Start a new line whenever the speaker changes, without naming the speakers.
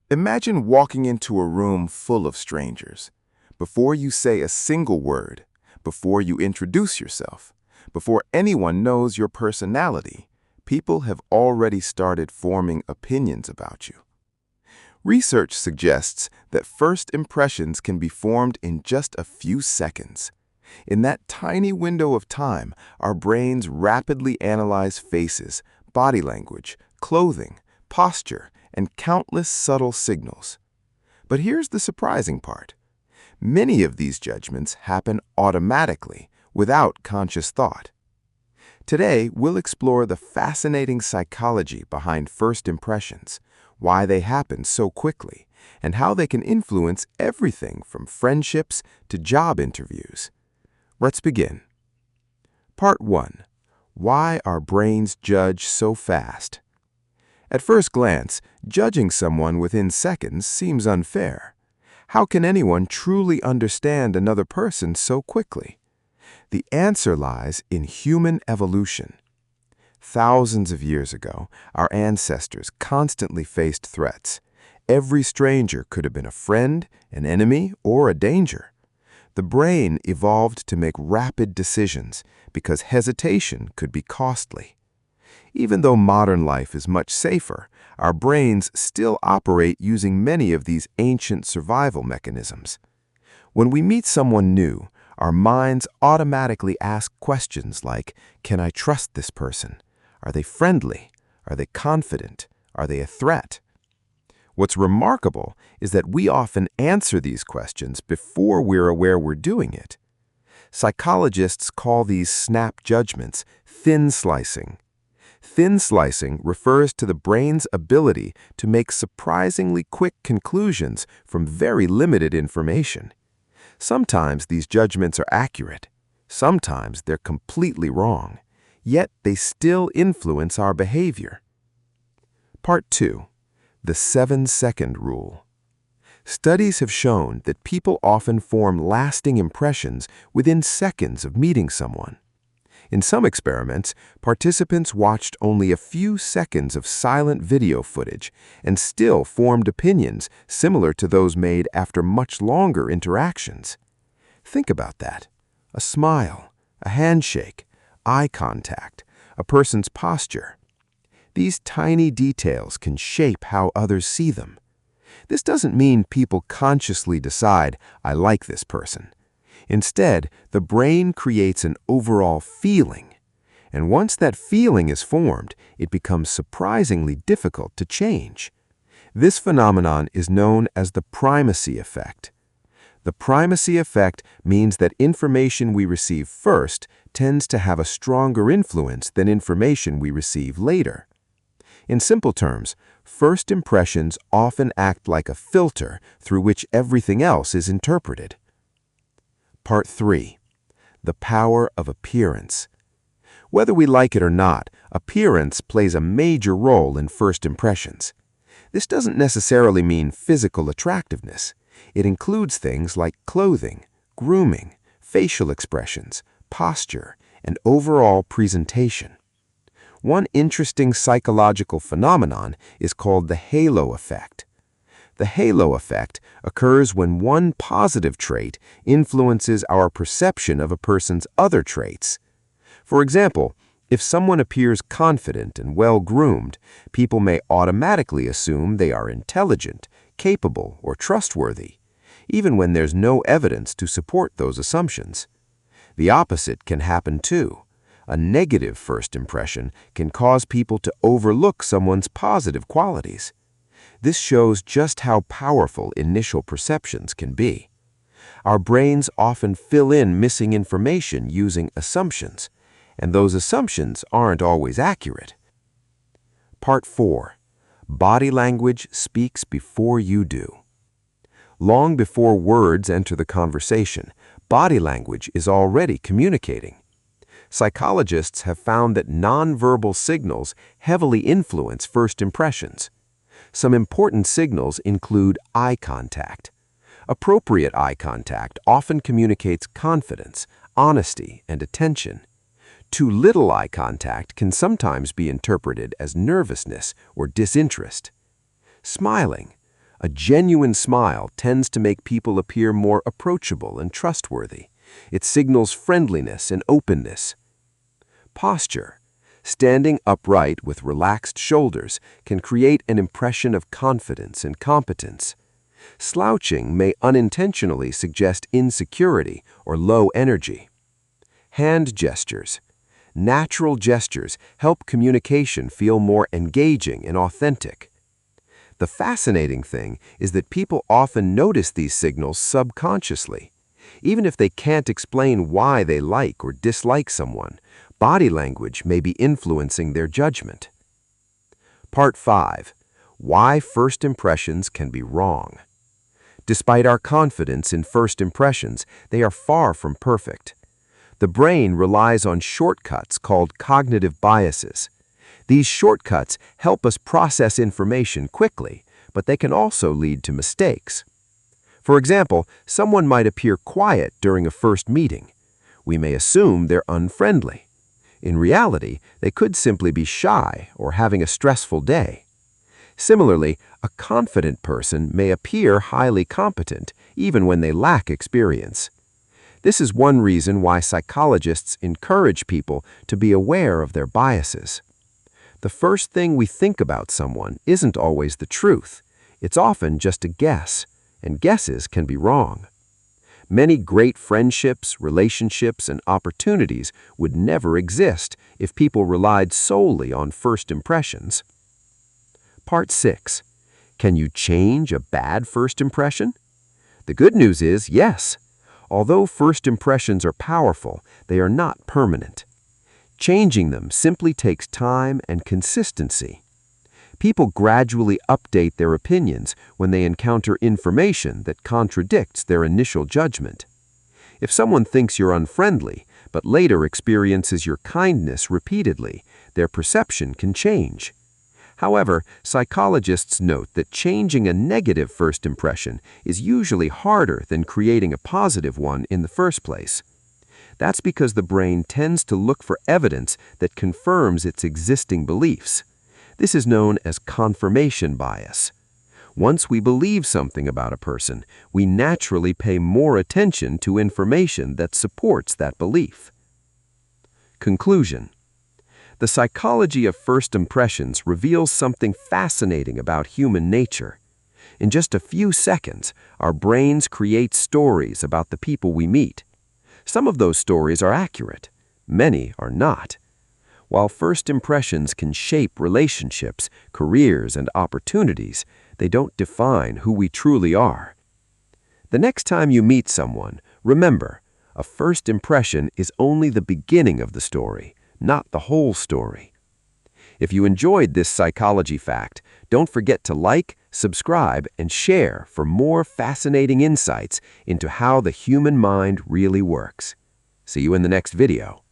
Imagine walking into a room full of strangers. Before you say a single word, before you introduce yourself, before anyone knows your personality, people have already started forming opinions about you. Research suggests that first impressions can be formed in just a few seconds. In that tiny window of time, our brains rapidly analyze faces, body language, clothing, posture, and countless subtle signals. But here's the surprising part. Many of these judgments happen automatically, without conscious thought. Today, we'll explore the fascinating psychology behind first impressions, why they happen so quickly, and how they can influence everything from friendships to job interviews. Let's begin. Part 1. Why our brains judge so fast. At first glance, judging someone within seconds seems unfair. How can anyone truly understand another person so quickly? The answer lies in human evolution. Thousands of years ago, our ancestors constantly faced threats. Every stranger could have been a friend, an enemy, or a danger. The brain evolved to make rapid decisions because hesitation could be costly. Even though modern life is much safer, our brains still operate using many of these ancient survival mechanisms. When we meet someone new, our minds automatically ask questions like, can I trust this person? Are they friendly? Are they confident? Are they a threat? What's remarkable is that we often answer these questions before we're aware we're doing it. Psychologists call these snap judgments thin slicing. Thin slicing refers to the brain's ability to make surprisingly quick conclusions from very limited information. Sometimes these judgments are accurate. Sometimes they're completely wrong. Yet they still influence our behavior. Part 2. The 7-second rule. Studies have shown that people often form lasting impressions within seconds of meeting someone. In some experiments, participants watched only a few seconds of silent video footage and still formed opinions similar to those made after much longer interactions. Think about that. A smile, a handshake, eye contact, a person's posture. These tiny details can shape how others see them. This doesn't mean people consciously decide, I like this person. Instead, the brain creates an overall feeling. And once that feeling is formed, it becomes surprisingly difficult to change. This phenomenon is known as the primacy effect. The primacy effect means that information we receive first tends to have a stronger influence than information we receive later. In simple terms, first impressions often act like a filter through which everything else is interpreted. Part 3. The power of appearance. Whether we like it or not, appearance plays a major role in first impressions. This doesn't necessarily mean physical attractiveness. It includes things like clothing, grooming, facial expressions, posture, and overall presentation. One interesting psychological phenomenon is called the halo effect. The halo effect occurs when one positive trait influences our perception of a person's other traits. For example, if someone appears confident and well-groomed, people may automatically assume they are intelligent, capable, or trustworthy, even when there's no evidence to support those assumptions. The opposite can happen too. A negative first impression can cause people to overlook someone's positive qualities. This shows just how powerful initial perceptions can be. Our brains often fill in missing information using assumptions, and those assumptions aren't always accurate. Part 4. Body language speaks before you do. Long before words enter the conversation, body language is already communicating. Psychologists have found that nonverbal signals heavily influence first impressions. Some important signals include eye contact. Appropriate eye contact often communicates confidence, honesty, and attention. Too little eye contact can sometimes be interpreted as nervousness or disinterest. Smiling,
A genuine smile tends to make people appear more approachable and trustworthy. It signals friendliness and openness. Posture. Standing upright with relaxed shoulders can create an impression of confidence and competence. Slouching may unintentionally suggest insecurity or low energy. Hand gestures. Natural gestures help communication feel more engaging and authentic. The fascinating thing is that people often notice these signals subconsciously. Even if they can't explain why they like or dislike someone, body language may be influencing their judgment. Part 5. Why first impressions can be wrong. Despite our confidence in first impressions, they are far from perfect. The brain relies on shortcuts called cognitive biases. These shortcuts help us process information quickly, but they can also lead to mistakes. For example, someone might appear quiet during a first meeting. We may assume they're unfriendly. In reality, they could simply be shy or having a stressful day. Similarly, a confident person may appear highly competent, even when they lack experience. This is one reason why psychologists encourage people to be aware of their biases. The first thing we think about someone isn't always the truth. It's often just a guess, and guesses can be wrong. Many great friendships, relationships, and opportunities would never exist if people relied solely on first impressions. Part 6. Can you change a bad first impression? The good news is yes. Although first impressions are powerful, they are not permanent. Changing them simply takes time and consistency. People gradually update their opinions when they encounter information that contradicts their initial judgment. If someone thinks you're unfriendly, but later experiences your kindness repeatedly, their perception can change. However, psychologists note that changing a negative first impression is usually harder than creating a positive one in the first place. That's because the brain tends to look for evidence that confirms its existing beliefs. This is known as confirmation bias. Once we believe something about a person, we naturally pay more attention to information that supports that belief. Conclusion. The psychology of first impressions reveals something fascinating about human nature. In just a few seconds, our brains create stories about the people we meet. Some of those stories are accurate. Many are not. While first impressions can shape relationships, careers, and opportunities, they don't define who we truly are. The next time you meet someone, remember, a first impression is only the beginning of the story, not the whole story. If you enjoyed this psychology fact, don't forget to like, subscribe, and share for more fascinating insights into how the human mind really works. See you in the next video.